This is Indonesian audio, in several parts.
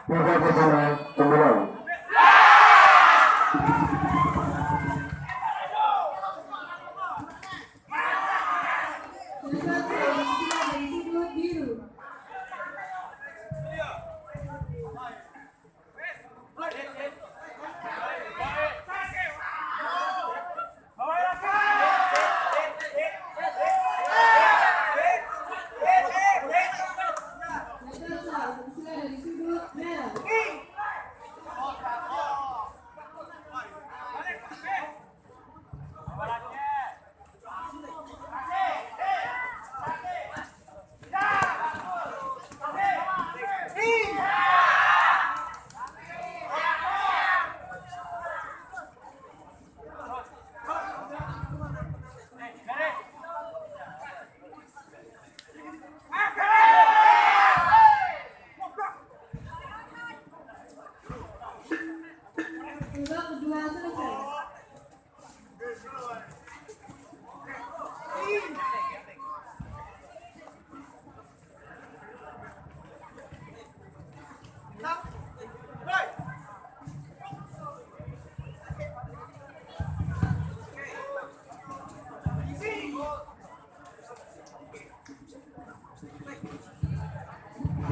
Tiga pertama dimulai.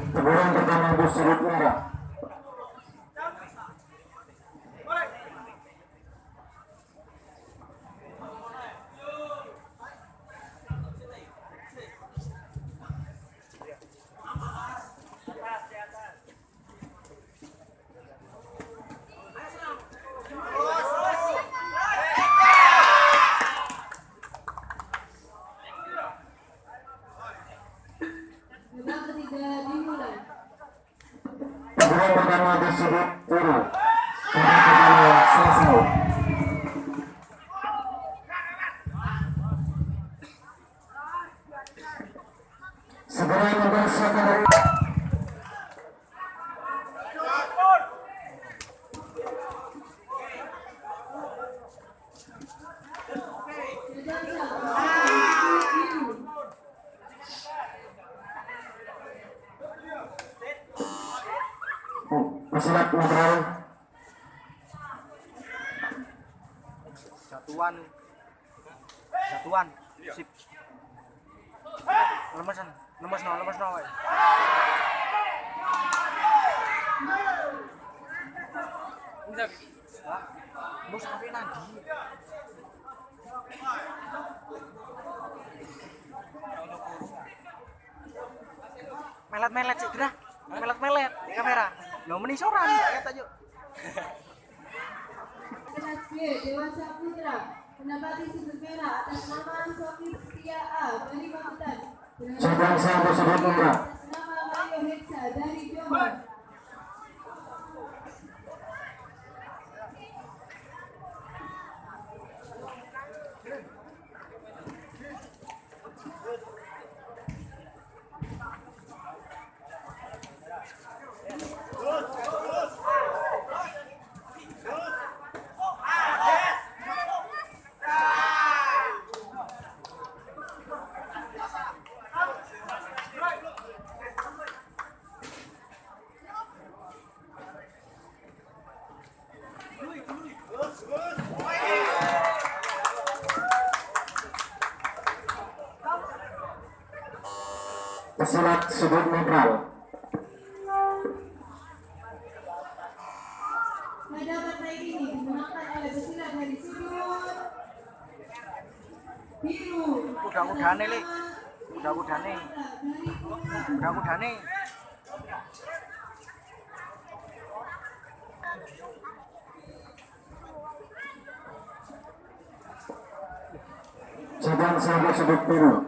Teguran pertama disebut merah. Teguran pertama disebut biru. Kedua selesai. Segera mempersiapkan dari pesilat netral. Satuan, sip. Lemes no. Enggak. Lu sampai nanti. Melet sih gerah. Melet kamera. Lo menisoran kata aja. Kelas B Dewasa Putra menempati sudut merah atas nama Sofi Setia A dari Pamutan. Sedang saya tersebut merah. Atas nama Mario Heksa dari Jombang. Pesilat sudut netral. Pada partai ini dimenangkan oleh pesilat dari sudut biru. Udah-udane, Lek. Udah-udane. Sedang saya tersebut biru.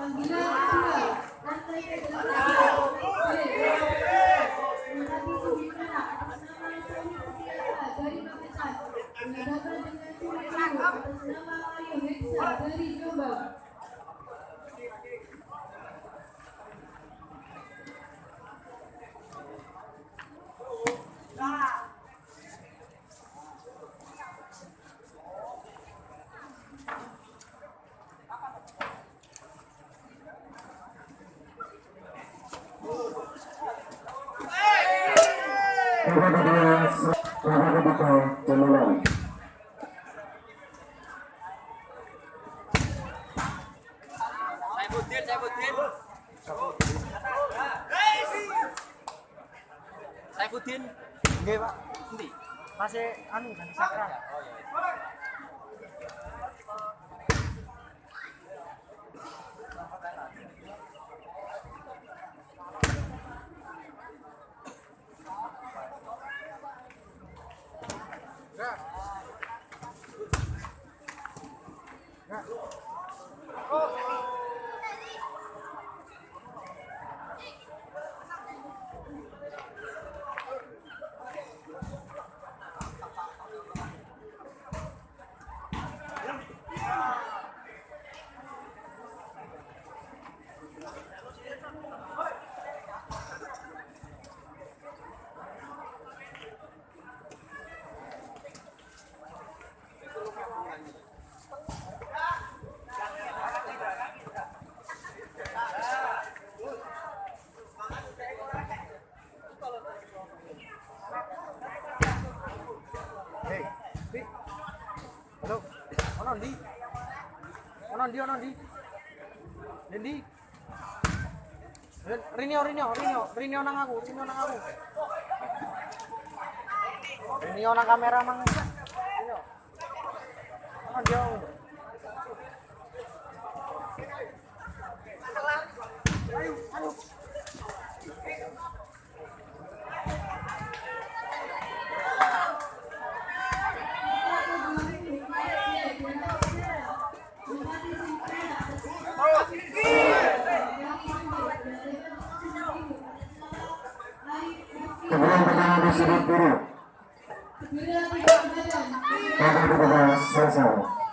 Panggilan kedua, lantai ke-8 menghadapi sudut merah atas nama Sofi Setia A dari Pamutan. Menghadapan dengan curi biru atas nama Mario Heksa dari Jombang. Babak kedua, babak ketiga, dimulai. Saifuddin. Nggih, Pak. Endi? Masih anu kan sakral. Halo. Ono ndi? Ono ndi? Dendi. Rinio nang aku. Rinio nang kamera mang. Rinio. Ono dia. Ayo. Kemudian pertama disebut biru. Segera tidak badan. Babak kedua, selesai.